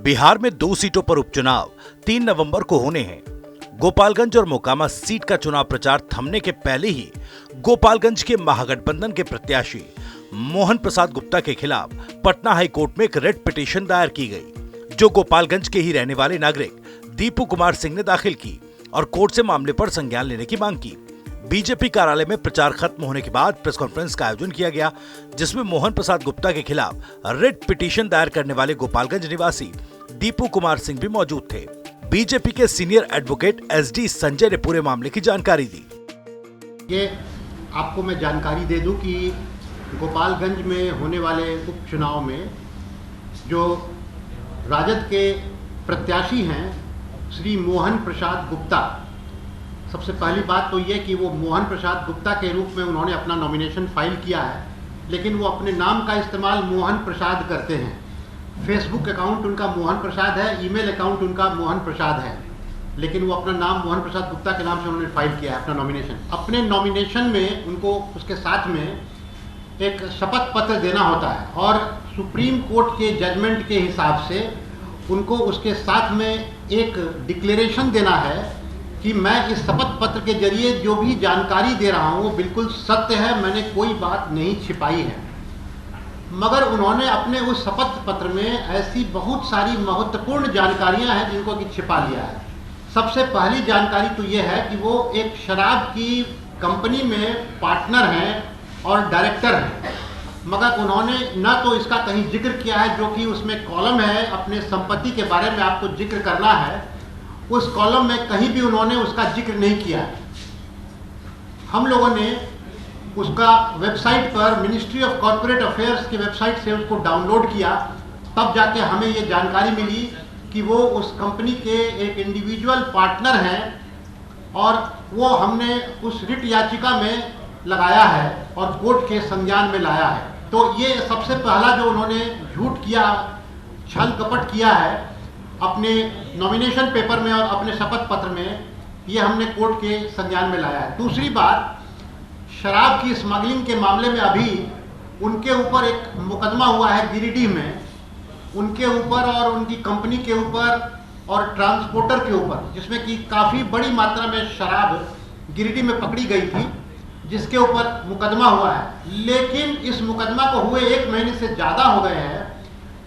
बिहार में 2 सीटों पर उपचुनाव 3 नवंबर को होने हैं। गोपालगंज और मोकामा सीट का चुनाव प्रचार थमने के पहले ही गोपालगंज के महागठबंधन के प्रत्याशी मोहन प्रसाद गुप्ता के खिलाफ पटना हाई कोर्ट में एक रेड पिटीशन दायर की गई, जो गोपालगंज के ही रहने वाले नागरिक दीपू कुमार सिंह ने दाखिल की और कोर्ट से मामले पर संज्ञान लेने की मांग की। बीजेपी कार्यालय में प्रचार खत्म होने के बाद प्रेस कॉन्फ्रेंस का आयोजन किया गया, जिसमें मोहन प्रसाद गुप्ता के खिलाफ रेड पिटीशन दायर करने वाले गोपालगंज निवासी दीपू कुमार सिंह भी मौजूद थे। बीजेपी के सीनियर एडवोकेट एसडी संजय ने पूरे मामले की जानकारी दी। ये आपको मैं जानकारी दे दूं कि गोपालगंज में होने वाले उपचुनाव में जो राजद के प्रत्याशी हैं श्री मोहन प्रसाद गुप्ता, सबसे पहली बात तो ये कि वो मोहन प्रसाद गुप्ता के रूप में उन्होंने अपना नॉमिनेशन फाइल किया है, लेकिन वो अपने नाम का इस्तेमाल मोहन प्रसाद करते हैं। फेसबुक अकाउंट उनका मोहन प्रसाद है, ईमेल अकाउंट उनका मोहन प्रसाद है, लेकिन वो अपना नाम मोहन प्रसाद गुप्ता के नाम से उन्होंने फाइल किया है अपना नॉमिनेशन। अपने नॉमिनेशन में उनको उसके साथ में एक शपथ पत्र देना होता है और सुप्रीम कोर्ट के जजमेंट के हिसाब से उनको उसके साथ में एक डिक्लेरेशन देना है कि मैं इस शपथ पत्र के जरिए जो भी जानकारी दे रहा हूँ वो बिल्कुल सत्य है, मैंने कोई बात नहीं छिपाई है। मगर उन्होंने अपने उस शपथ पत्र में ऐसी बहुत सारी महत्वपूर्ण जानकारियां हैं जिनको कि छिपा लिया है। सबसे पहली जानकारी तो ये है कि वो एक शराब की कंपनी में पार्टनर हैं और डायरेक्टर हैं, मगर उन्होंने न तो इसका कहीं जिक्र किया है, जो कि उसमें कॉलम है अपने संपत्ति के बारे में आपको जिक्र करना है, उस कॉलम में कहीं भी उन्होंने उसका जिक्र नहीं किया। हम लोगों ने उसका वेबसाइट पर मिनिस्ट्री ऑफ कॉर्पोरेट अफेयर्स की वेबसाइट से उसको डाउनलोड किया, तब जाके हमें ये जानकारी मिली कि वो उस कंपनी के एक इंडिविजुअल पार्टनर हैं और वो हमने उस रिट याचिका में लगाया है और कोर्ट के संज्ञान में लाया है। तो ये सबसे पहला जो उन्होंने झूठ किया, छल कपट किया है अपने नॉमिनेशन पेपर में और अपने शपथ पत्र में, ये हमने कोर्ट के संज्ञान में लाया है। दूसरी बात, शराब की स्मगलिंग के मामले में अभी उनके ऊपर एक मुकदमा हुआ है गिरिडीह में, उनके ऊपर और उनकी कंपनी के ऊपर और ट्रांसपोर्टर के ऊपर, जिसमें कि काफ़ी बड़ी मात्रा में शराब गिरिडीह में पकड़ी गई थी, जिसके ऊपर मुकदमा हुआ है। लेकिन इस मुकदमा को हुए 1 महीने से ज़्यादा हो गए हैं,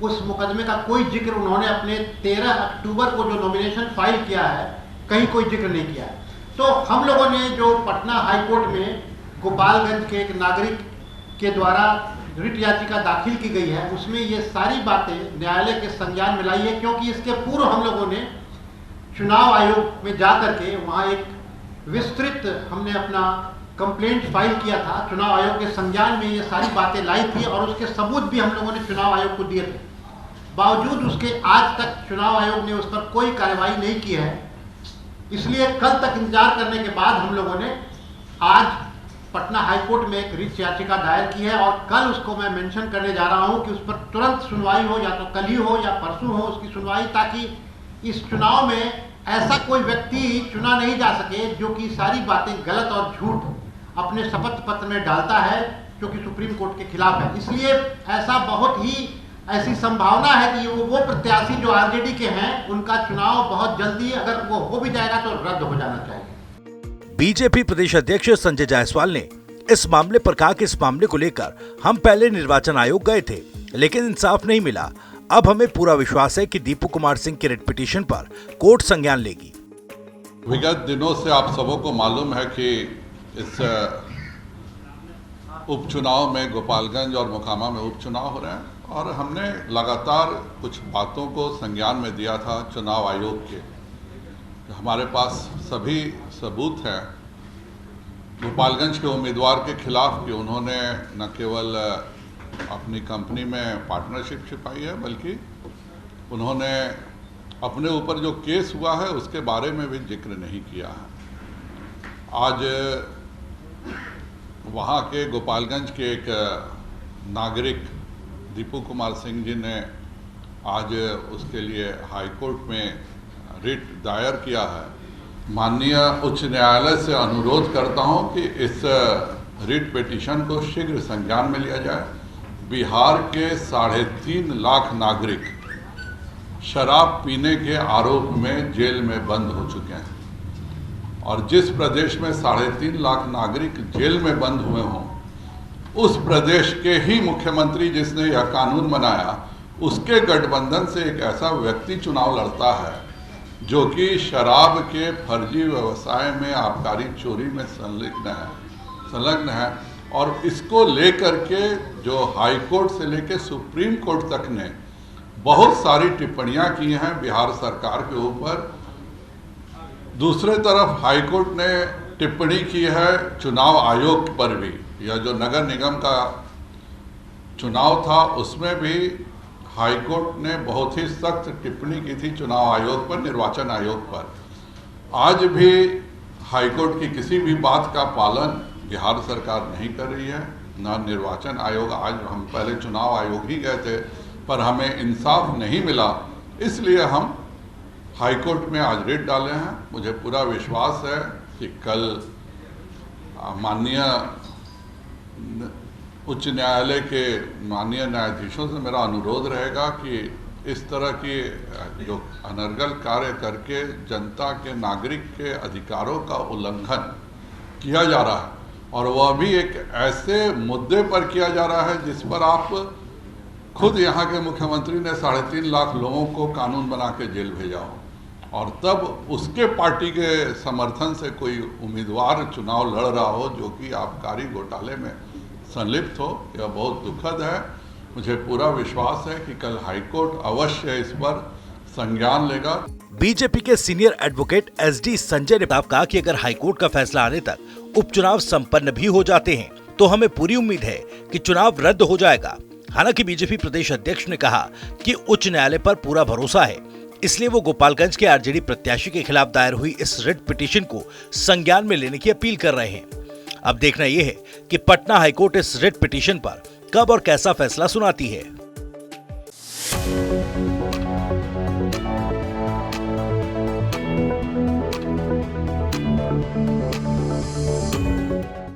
उस मुकदमे का कोई जिक्र उन्होंने अपने 13 अक्टूबर को जो नॉमिनेशन फाइल किया है कहीं कोई जिक्र नहीं किया है। तो हम लोगों ने जो पटना हाई कोर्ट में गोपालगंज के एक नागरिक के द्वारा रिट याचिका दाखिल की गई है, उसमें ये सारी बातें न्यायालय के संज्ञान में लाई है, क्योंकि इसके पूर्व हम लोगों ने चुनाव आयोग में जा करके वहाँ एक विस्तृत हमने अपना कंप्लेंट फाइल किया था। चुनाव आयोग के संज्ञान में ये सारी बातें लाई थी और उसके सबूत भी हम लोगों ने चुनाव आयोग को दिए थे। बावजूद उसके आज तक चुनाव आयोग ने उस पर कोई कार्रवाई नहीं की है। इसलिए कल तक इंतजार करने के बाद हम लोगों ने आज पटना हाई कोर्ट में एक रिट याचिका दायर की है और कल उसको मैं मेंशन करने जा रहा हूं कि उस पर तुरंत सुनवाई हो, या तो कल ही हो या परसों हो उसकी सुनवाई, ताकि इस चुनाव में ऐसा कोई व्यक्ति चुना नहीं जा सके जो कि सारी बातें गलत और झूठ अपने शपथ पत्र में डालता है, जो कि सुप्रीम कोर्ट के खिलाफ है। इसलिए ऐसा बहुत ही ऐसी संभावना है कि वो प्रत्याशी जो आरजेडी के हैं उनका चुनाव बहुत जल्दी, अगर वो हो भी जाएगा तो रद्द हो जाना चाहिए। बीजेपी प्रदेश अध्यक्ष संजय जायसवाल ने इस मामले पर कहा कि इस मामले को लेकर हम पहले निर्वाचन आयोग गए थे, लेकिन इंसाफ नहीं मिला। अब हमें पूरा विश्वास है कि दीपू कुमार सिंह की रिट पिटीशन पर कोर्ट संज्ञान लेगी। विगत दिनों से आप सबों को मालूम है कि इस उपचुनाव में गोपालगंज और मोकामा में उपचुनाव हो रहे हैं और हमने लगातार कुछ बातों को संज्ञान में दिया था चुनाव आयोग के। हमारे पास सभी सबूत हैं गोपालगंज के उम्मीदवार के खिलाफ कि उन्होंने न केवल अपनी कंपनी में पार्टनरशिप छिपाई है, बल्कि उन्होंने अपने ऊपर जो केस हुआ है उसके बारे में भी जिक्र नहीं किया है। आज वहाँ के गोपालगंज के एक नागरिक दीपू कुमार सिंह जी ने आज उसके लिए हाई कोर्ट में रिट दायर किया है। माननीय उच्च न्यायालय से अनुरोध करता हूं कि इस रिट पिटीशन को शीघ्र संज्ञान में लिया जाए। बिहार के 3.5 लाख नागरिक शराब पीने के आरोप में जेल में बंद हो चुके हैं। और जिस प्रदेश में 3.5 लाख नागरिक जेल में बंद हुए हों, उस प्रदेश के ही मुख्यमंत्री जिसने यह कानून बनाया, उसके गठबंधन से एक ऐसा व्यक्ति चुनाव लड़ता है जो कि शराब के फर्जी व्यवसाय में, आबकारी चोरी में संलग्न है। और इसको लेकर के जो हाई कोर्ट से लेकर सुप्रीम कोर्ट तक ने बहुत सारी टिप्पणियां की हैं बिहार सरकार के ऊपर। दूसरे तरफ हाई कोर्ट ने टिप्पणी की है चुनाव आयोग पर भी। यह जो नगर निगम का चुनाव था उसमें भी हाई कोर्ट ने बहुत ही सख्त टिप्पणी की थी चुनाव आयोग पर, निर्वाचन आयोग पर। आज भी हाई कोर्ट की किसी भी बात का पालन बिहार सरकार नहीं कर रही है, ना निर्वाचन आयोग। आज हम पहले चुनाव आयोग ही गए थे पर हमें इंसाफ नहीं मिला, इसलिए हम हाई कोर्ट में आज रेड डाले हैं। मुझे पूरा विश्वास है कि कल माननीय उच्च न्यायालय के माननीय न्यायाधीशों से मेरा अनुरोध रहेगा कि इस तरह की जो अनर्गल कार्य करके जनता के, नागरिक के अधिकारों का उल्लंघन किया जा रहा है, और वह भी एक ऐसे मुद्दे पर किया जा रहा है जिस पर आप खुद यहाँ के मुख्यमंत्री ने 3.5 लाख लोगों को कानून बना के जेल भेजा हो, और तब उसके पार्टी के समर्थन से कोई उम्मीदवार चुनाव लड़ रहा हो जो कि आबकारी घोटाले में संलिप्त हो। यह बहुत दुखद है। मुझे पूरा विश्वास है कि कल हाईकोर्ट अवश्य इस पर संज्ञान लेगा। बीजेपी के सीनियर एडवोकेट SD संजय ने कहा कि अगर हाईकोर्ट का फैसला आने तक उपचुनाव संपन्न भी हो जाते हैं तो हमें पूरी उम्मीद है कि चुनाव रद्द हो जाएगा। हालांकि बीजेपी प्रदेश अध्यक्ष ने कहा कि उच्च न्यायालय पर पूरा भरोसा है, इसलिए वो गोपालगंज के आरजेडी प्रत्याशी के खिलाफ दायर हुई इस रिट पिटीशन को संज्ञान में लेने की अपील कर रहे हैं। अब देखना यह है कि पटना हाईकोर्ट इस रिट पिटीशन पर कब और कैसा फैसला सुनाती है।